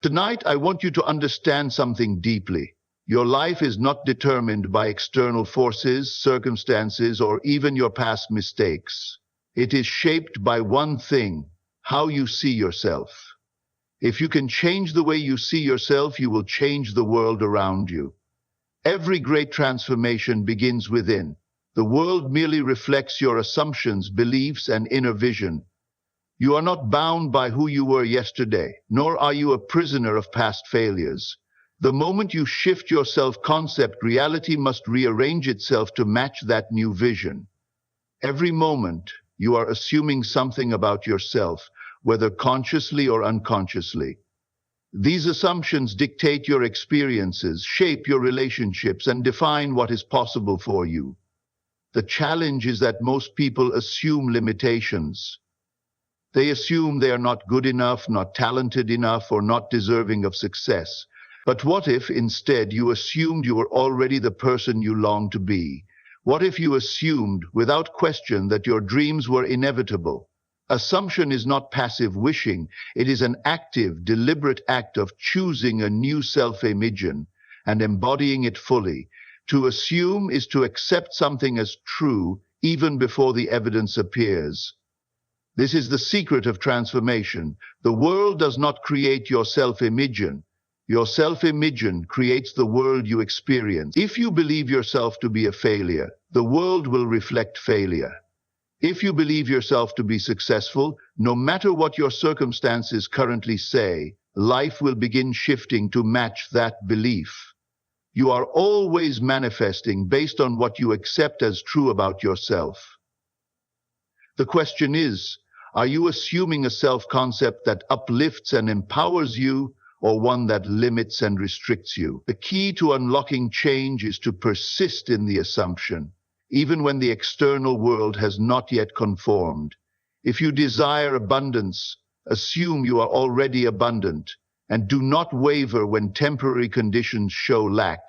Tonight, I want you to understand something deeply. Your life is not determined by external forces, circumstances, or even your past mistakes. It is shaped by one thing: how you see yourself. If you can change the way you see yourself, you will change the world around you. Every great transformation begins within. The world merely reflects your assumptions, beliefs, and inner vision. You are not bound by who you were yesterday, nor are you a prisoner of past failures. The moment you shift your self-concept, reality must rearrange itself to match that new vision. Every moment, you are assuming something about yourself, whether consciously or unconsciously. These assumptions dictate your experiences, shape your relationships, and define what is possible for you. The challenge is that most people assume limitations. They assume they are not good enough, not talented enough, or not deserving of success. But what if, instead, you assumed you were already the person you long to be? What if you assumed, without question, that your dreams were inevitable? Assumption is not passive wishing. It is an active, deliberate act of choosing a new self-image and embodying it fully. To assume is to accept something as true even before the evidence appears. This is the secret of transformation. The world does not create your self-image. Your self-image creates the world you experience. If you believe yourself to be a failure, the world will reflect failure. If you believe yourself to be successful, no matter what your circumstances currently say, life will begin shifting to match that belief. You are always manifesting based on what you accept as true about yourself. The question is, are you assuming a self-concept that uplifts and empowers you, or one that limits and restricts you? The key to unlocking change is to persist in the assumption, even when the external world has not yet conformed. If you desire abundance, assume you are already abundant, and do not waver when temporary conditions show lack.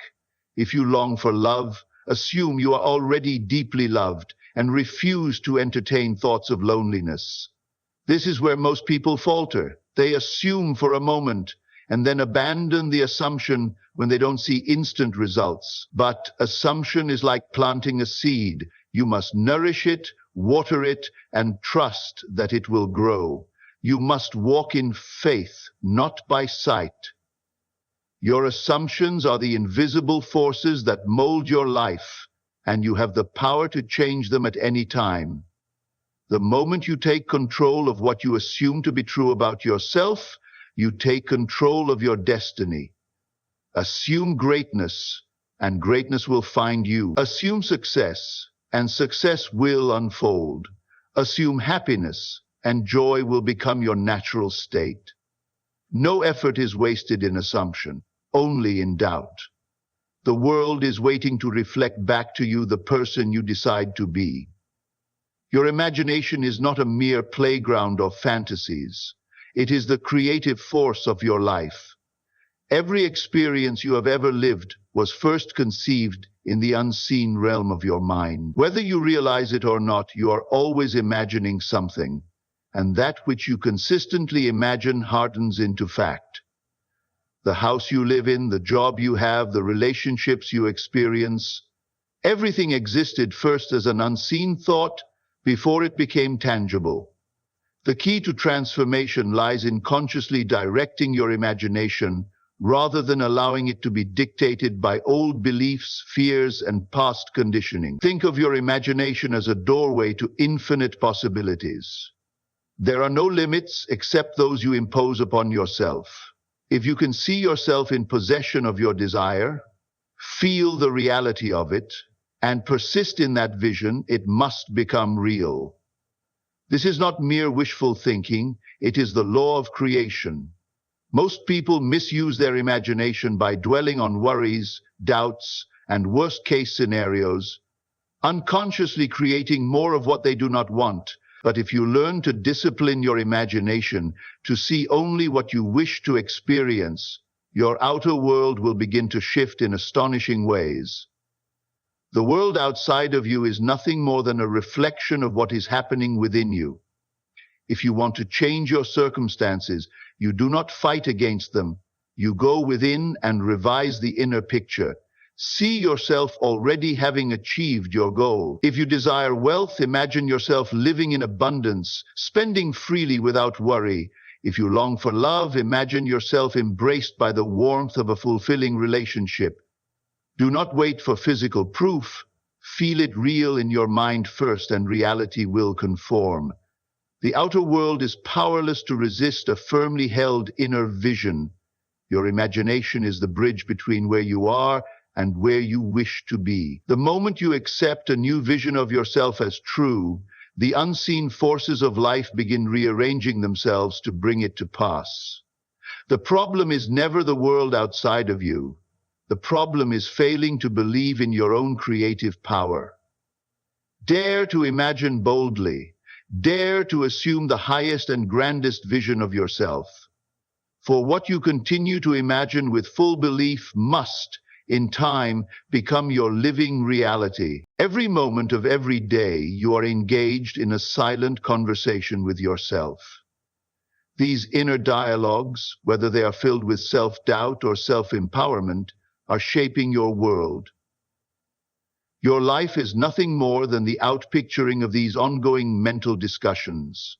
If you long for love, assume you are already deeply loved, and refuse to entertain thoughts of loneliness. This is where most people falter. They assume for a moment, and then abandon the assumption when they don't see instant results. But assumption is like planting a seed. You must nourish it, water it, and trust that it will grow. You must walk in faith, not by sight. Your assumptions are the invisible forces that mold your life, and you have the power to change them at any time. The moment you take control of what you assume to be true about yourself, you take control of your destiny. Assume greatness, and greatness will find you. Assume success, and success will unfold. Assume happiness, and joy will become your natural state. No effort is wasted in assumption, only in doubt. The world is waiting to reflect back to you the person you decide to be. Your imagination is not a mere playground of fantasies. It is the creative force of your life. Every experience you have ever lived was first conceived in the unseen realm of your mind. Whether you realize it or not, you are always imagining something, and that which you consistently imagine hardens into fact. The house you live in, the job you have, the relationships you experience, everything existed first as an unseen thought before it became tangible. The key to transformation lies in consciously directing your imagination rather than allowing it to be dictated by old beliefs, fears, and past conditioning. Think of your imagination as a doorway to infinite possibilities. There are no limits except those you impose upon yourself. If you can see yourself in possession of your desire, feel the reality of it, and persist in that vision, it must become real. This is not mere wishful thinking, it is the law of creation. Most people misuse their imagination by dwelling on worries, doubts, and worst-case scenarios, unconsciously creating more of what they do not want. But if you learn to discipline your imagination, to see only what you wish to experience, your outer world will begin to shift in astonishing ways. The world outside of you is nothing more than a reflection of what is happening within you. If you want to change your circumstances, You do not fight against them. You go within and revise the inner picture. See yourself already having achieved your goal. If you desire wealth, imagine yourself living in abundance, spending freely without worry. If you long for love, imagine yourself embraced by the warmth of a fulfilling relationship. Do not wait for physical proof. Feel it real in your mind first, and reality will conform. The outer world is powerless to resist a firmly held inner vision. Your imagination is the bridge between where you are and where you wish to be. The moment you accept a new vision of yourself as true, the unseen forces of life begin rearranging themselves to bring it to pass. The problem is never the world outside of you. The problem is failing to believe in your own creative power. Dare to imagine boldly. Dare to assume the highest and grandest vision of yourself. For what you continue to imagine with full belief must, in time, become your living reality. Every moment of every day, you are engaged in a silent conversation with yourself. These inner dialogues, whether they are filled with self-doubt or self-empowerment, are shaping your world. Your life is nothing more than the outpicturing of these ongoing mental discussions.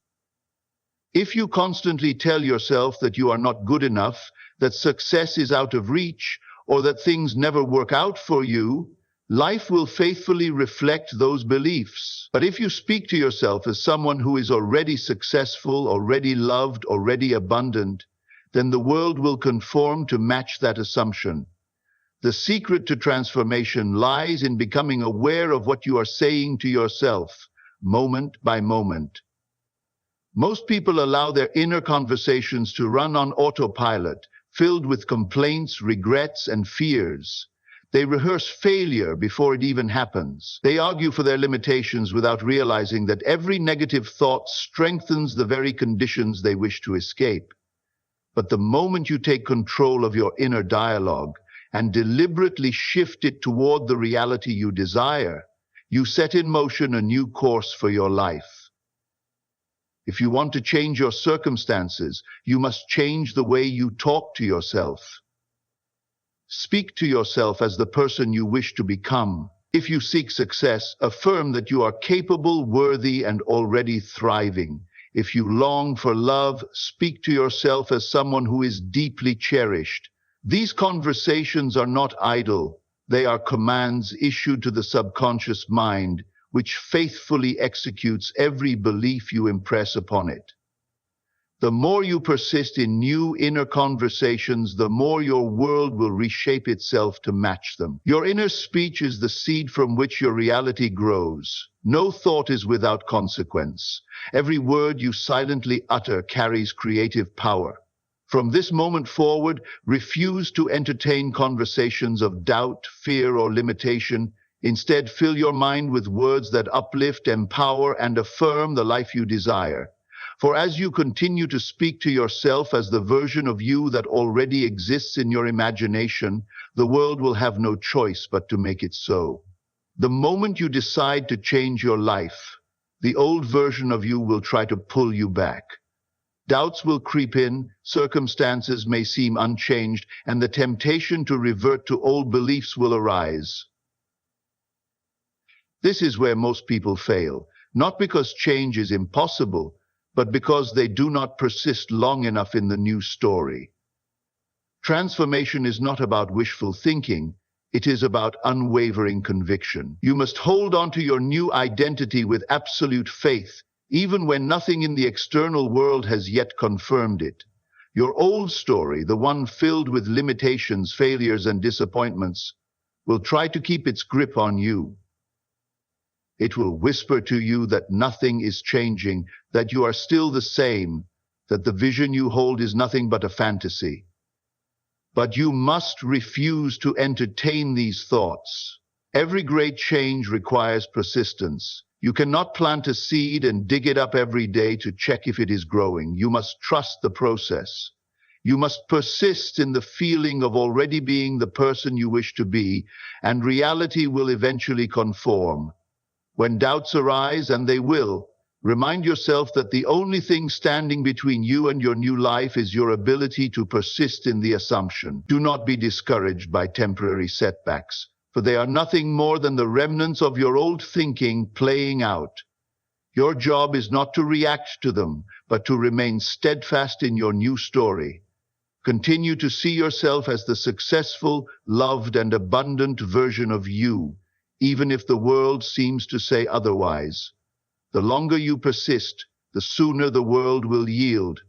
If you constantly tell yourself that you are not good enough, that success is out of reach, or that things never work out for you, life will faithfully reflect those beliefs. But if you speak to yourself as someone who is already successful, already loved, already abundant, then the world will conform to match that assumption. The secret to transformation lies in becoming aware of what you are saying to yourself, moment by moment. Most people allow their inner conversations to run on autopilot, filled with complaints, regrets, and fears. They rehearse failure before it even happens. They argue for their limitations without realizing that every negative thought strengthens the very conditions they wish to escape. But the moment you take control of your inner dialogue and deliberately shift it toward the reality you desire, you set in motion a new course for your life. If you want to change your circumstances, you must change the way you talk to yourself. Speak to yourself as the person you wish to become. If you seek success, affirm that you are capable, worthy, and already thriving. If you long for love, speak to yourself as someone who is deeply cherished. These conversations are not idle. They are commands issued to the subconscious mind, which faithfully executes every belief you impress upon it. The more you persist in new inner conversations, the more your world will reshape itself to match them. Your inner speech is the seed from which your reality grows. No thought is without consequence. Every word you silently utter carries creative power. From this moment forward, refuse to entertain conversations of doubt, fear, or limitation. Instead, fill your mind with words that uplift, empower, and affirm the life you desire. For as you continue to speak to yourself as the version of you that already exists in your imagination, the world will have no choice but to make it so. The moment you decide to change your life, the old version of you will try to pull you back. Doubts will creep in, circumstances may seem unchanged, and the temptation to revert to old beliefs will arise. This is where most people fail, not because change is impossible, but because they do not persist long enough in the new story. Transformation is not about wishful thinking, it is about unwavering conviction. You must hold on to your new identity with absolute faith, even when nothing in the external world has yet confirmed it. Your old story, the one filled with limitations, failures, and disappointments, will try to keep its grip on you. It will whisper to you that nothing is changing, that you are still the same, that the vision you hold is nothing but a fantasy. But you must refuse to entertain these thoughts. Every great change requires persistence. You cannot plant a seed and dig it up every day to check if it is growing. You must trust the process. You must persist in the feeling of already being the person you wish to be, and reality will eventually conform. When doubts arise, and they will, Remind yourself that the only thing standing between you and your new life is your ability to persist in the assumption. Do not be discouraged by temporary setbacks, for they are nothing more than the remnants of your old thinking playing out. Your job is not to react to them, but to remain steadfast in your new story. Continue to see yourself as the successful, loved, and abundant version of you, even if the world seems to say otherwise. The longer you persist, the sooner the world will yield.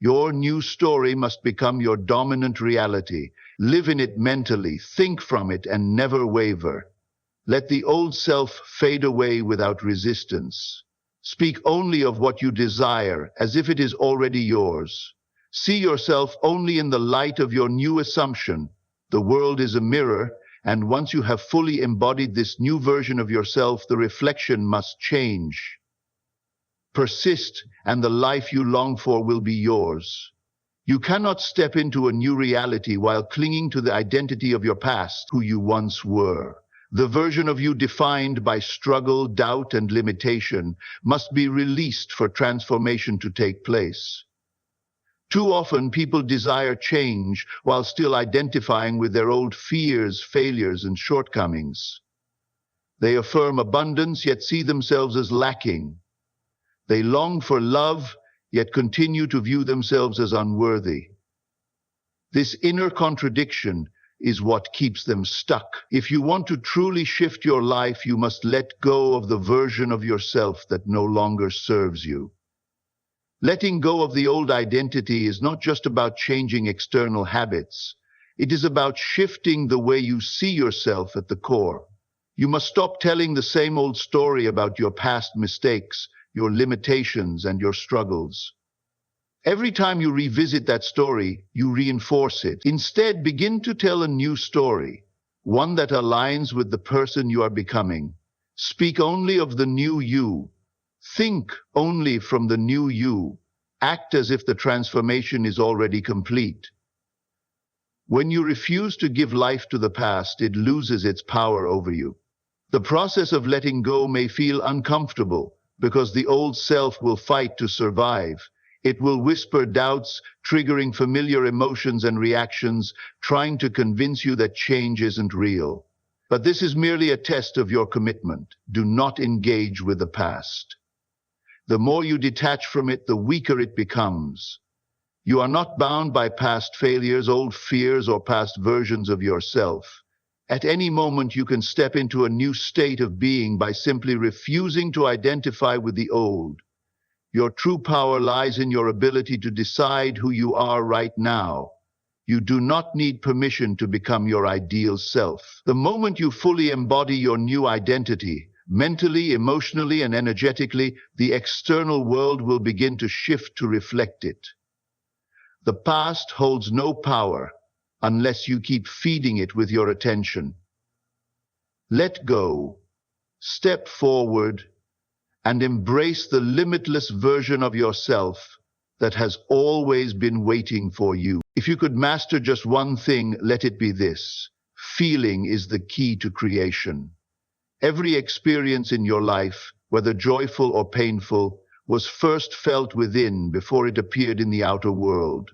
Your new story must become your dominant reality. Live in it mentally, think from it, and never waver. Let the old self fade away without resistance. Speak only of what you desire, as if it is already yours. See yourself only in the light of your new assumption. The world is a mirror, and once you have fully embodied this new version of yourself, the reflection must change. Persist, and the life you long for will be yours. You cannot step into a new reality while clinging to the identity of your past, who you once were. The version of you defined by struggle, doubt, and limitation must be released for transformation to take place. Too often, people desire change while still identifying with their old fears, failures, and shortcomings. They affirm abundance, yet see themselves as lacking. They long for love, yet continue to view themselves as unworthy. This inner contradiction is what keeps them stuck. If you want to truly shift your life, you must let go of the version of yourself that no longer serves you. Letting go of the old identity is not just about changing external habits. It is about shifting the way you see yourself at the core. You must stop telling the same old story about your past mistakes, your limitations, and your struggles. Every time you revisit that story, you reinforce it. Instead, begin to tell a new story, one that aligns with the person you are becoming. Speak only of the new you. Think only from the new you. Act as if the transformation is already complete. When you refuse to give life to the past, it loses its power over you. The process of letting go may feel uncomfortable because the old self will fight to survive. It will whisper doubts, triggering familiar emotions and reactions, trying to convince you that change isn't real. But this is merely a test of your commitment. Do not engage with the past. The more you detach from it, the weaker it becomes. You are not bound by past failures, old fears, or past versions of yourself. At any moment, you can step into a new state of being by simply refusing to identify with the old. Your true power lies in your ability to decide who you are right now. You do not need permission to become your ideal self. The moment you fully embody your new identity, mentally, emotionally, and energetically, the external world will begin to shift to reflect it. The past holds no power unless you keep feeding it with your attention. Let go, step forward, and embrace the limitless version of yourself that has always been waiting for you. If you could master just one thing, let it be this: feeling is the key to creation. Every experience in your life, whether joyful or painful, was first felt within before it appeared in the outer world.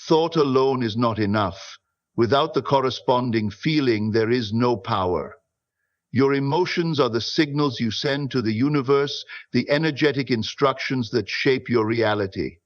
Thought alone is not enough. Without the corresponding feeling, there is no power. Your emotions are the signals you send to the universe, the energetic instructions that shape your reality.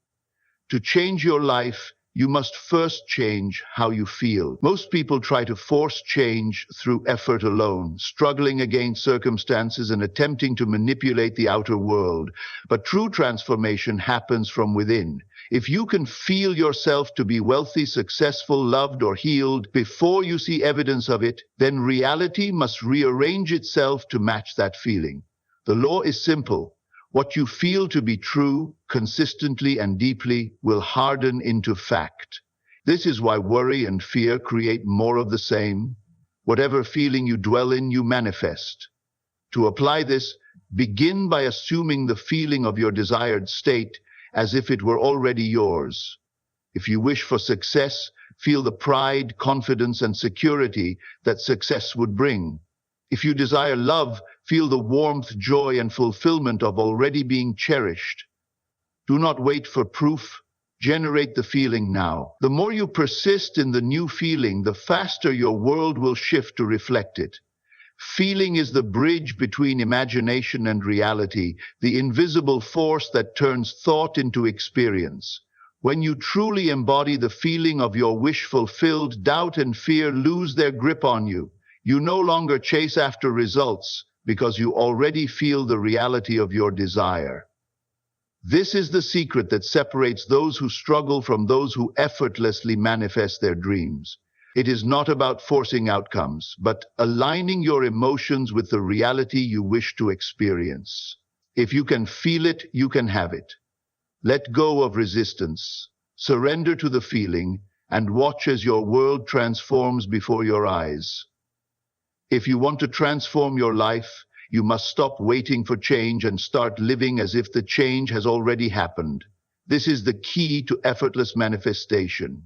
To change your life, you must first change how you feel. Most people try to force change through effort alone, struggling against circumstances and attempting to manipulate the outer world. But true transformation happens from within. If you can feel yourself to be wealthy, successful, loved, or healed before you see evidence of it, then reality must rearrange itself to match that feeling. The law is simple. What you feel to be true, consistently and deeply, will harden into fact. This is why worry and fear create more of the same. Whatever feeling you dwell in, you manifest. To apply this, begin by assuming the feeling of your desired state as if it were already yours. If you wish for success, feel the pride, confidence, and security that success would bring. If you desire love, Feel the warmth, joy, and fulfillment of already being cherished. Do not wait for proof. Generate the feeling now. The more you persist in the new feeling, the faster your world will shift to reflect it. Feeling is the bridge between imagination and reality, the invisible force that turns thought into experience. When you truly embody the feeling of your wish fulfilled, doubt and fear lose their grip on you. You no longer chase after results because you already feel the reality of your desire. This is the secret that separates those who struggle from those who effortlessly manifest their dreams. It is not about forcing outcomes, but aligning your emotions with the reality you wish to experience. If you can feel it, you can have it. Let go of resistance, surrender to the feeling, and watch as your world transforms before your eyes. If you want to transform your life, you must stop waiting for change and start living as if the change has already happened. This is the key to effortless manifestation.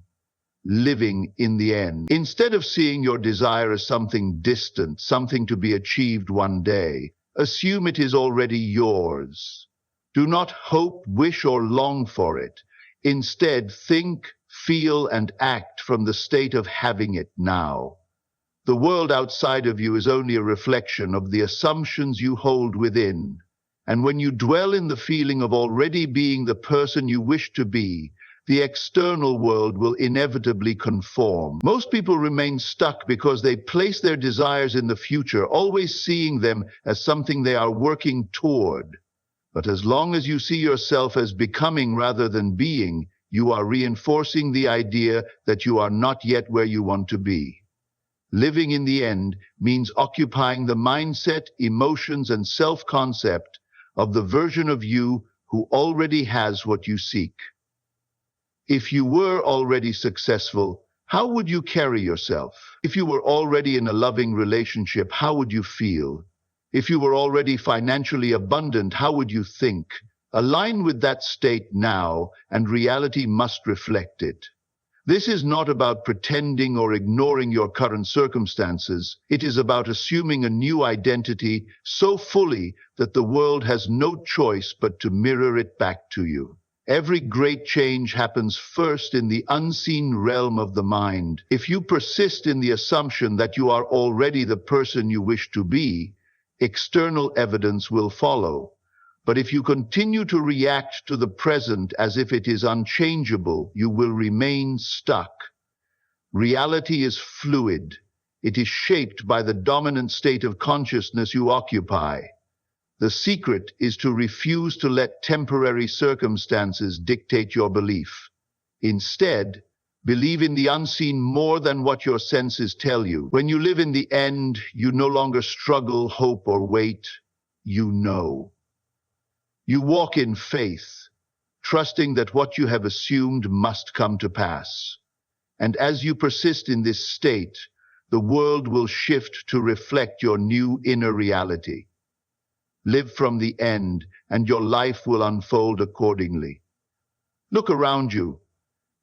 Living in the end. Instead of seeing your desire as something distant, something to be achieved one day, assume it is already yours. Do not hope, wish, or long for it. Instead, think, feel, and act from the state of having it now. The world outside of you is only a reflection of the assumptions you hold within. And when you dwell in the feeling of already being the person you wish to be, the external world will inevitably conform. Most people remain stuck because they place their desires in the future, always seeing them as something they are working toward. But as long as you see yourself as becoming rather than being, you are reinforcing the idea that you are not yet where you want to be. Living in the end means occupying the mindset, emotions, and self-concept of the version of you who already has what you seek. If you were already successful, how would you carry yourself? If you were already in a loving relationship, how would you feel? If you were already financially abundant, how would you think? Align with that state now, and reality must reflect it. This is not about pretending or ignoring your current circumstances. It is about assuming a new identity so fully that the world has no choice but to mirror it back to you. Every great change happens first in the unseen realm of the mind. If you persist in the assumption that you are already the person you wish to be, external evidence will follow. But if you continue to react to the present as if it is unchangeable, you will remain stuck. Reality is fluid. It is shaped by the dominant state of consciousness you occupy. The secret is to refuse to let temporary circumstances dictate your belief. Instead, believe in the unseen more than what your senses tell you. When you live in the end, you no longer struggle, hope, or wait. You know. You walk in faith, trusting that what you have assumed must come to pass. And as you persist in this state, the world will shift to reflect your new inner reality. Live from the end, and your life will unfold accordingly. Look around you.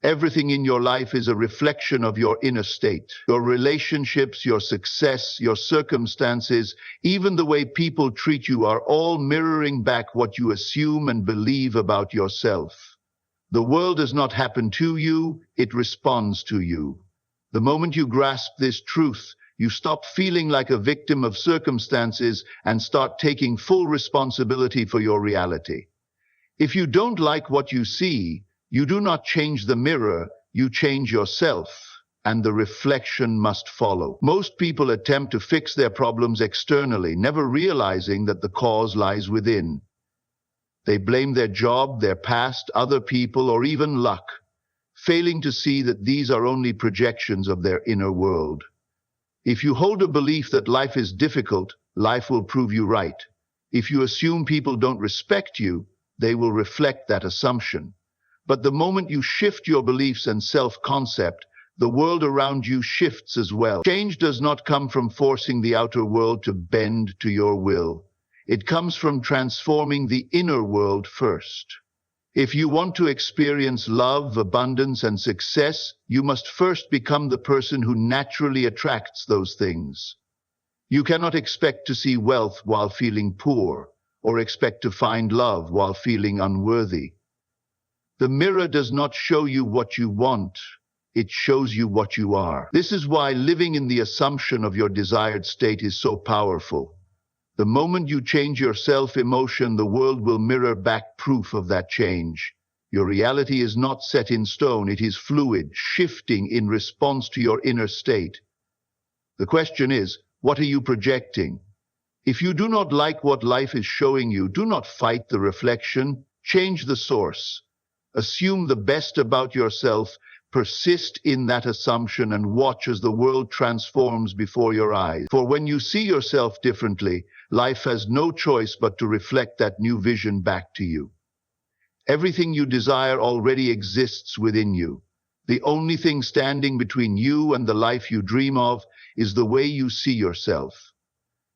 Everything in your life is a reflection of your inner state. Your relationships, your success, your circumstances, even the way people treat you are all mirroring back what you assume and believe about yourself. The world does not happen to you, it responds to you. The moment you grasp this truth, you stop feeling like a victim of circumstances and start taking full responsibility for your reality. If you don't like what you see, you do not change the mirror, you change yourself, and the reflection must follow. Most people attempt to fix their problems externally, never realizing that the cause lies within. They blame their job, their past, other people, or even luck, failing to see that these are only projections of their inner world. If you hold a belief that life is difficult, life will prove you right. If you assume people don't respect you, they will reflect that assumption. But the moment you shift your beliefs and self-concept, the world around you shifts as well. Change does not come from forcing the outer world to bend to your will. It comes from transforming the inner world first. If you want to experience love, abundance, and success, you must first become the person who naturally attracts those things. You cannot expect to see wealth while feeling poor, or expect to find love while feeling unworthy. The mirror does not show you what you want, it shows you what you are. This is why living in the assumption of your desired state is so powerful. The moment you change your self-emotion, the world will mirror back proof of that change. Your reality is not set in stone, it is fluid, shifting in response to your inner state. The question is, what are you projecting? If you do not like what life is showing you, do not fight the reflection, change the source. Assume the best about yourself, persist in that assumption, and watch as the world transforms before your eyes. For when you see yourself differently, life has no choice but to reflect that new vision back to you. Everything you desire already exists within you. The only thing standing between you and the life you dream of is the way you see yourself.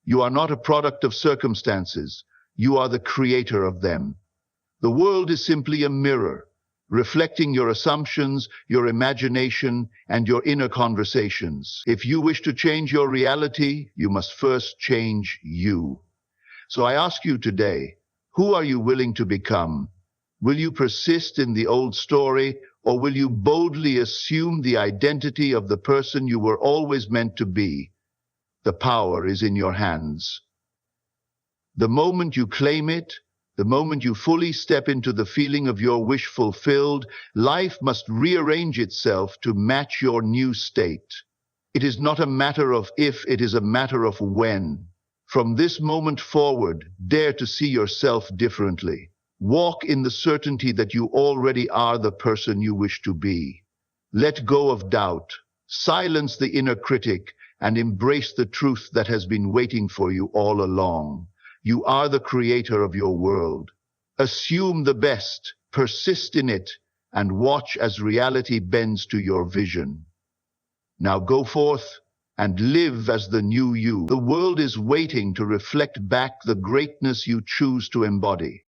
You are not a product of circumstances. You are the creator of them. The world is simply a mirror, reflecting your assumptions, your imagination, and your inner conversations. If you wish to change your reality, you must first change you. So I ask you today, who are you willing to become? Will you persist in the old story, or will you boldly assume the identity of the person you were always meant to be? The power is in your hands. The moment you claim it, the moment you fully step into the feeling of your wish fulfilled, life must rearrange itself to match your new state. It is not a matter of if, it is a matter of when. From this moment forward, dare to see yourself differently. Walk in the certainty that you already are the person you wish to be. Let go of doubt, silence the inner critic, and embrace the truth that has been waiting for you all along. You are the creator of your world. Assume the best, persist in it, and watch as reality bends to your vision. Now go forth and live as the new you. The world is waiting to reflect back the greatness you choose to embody.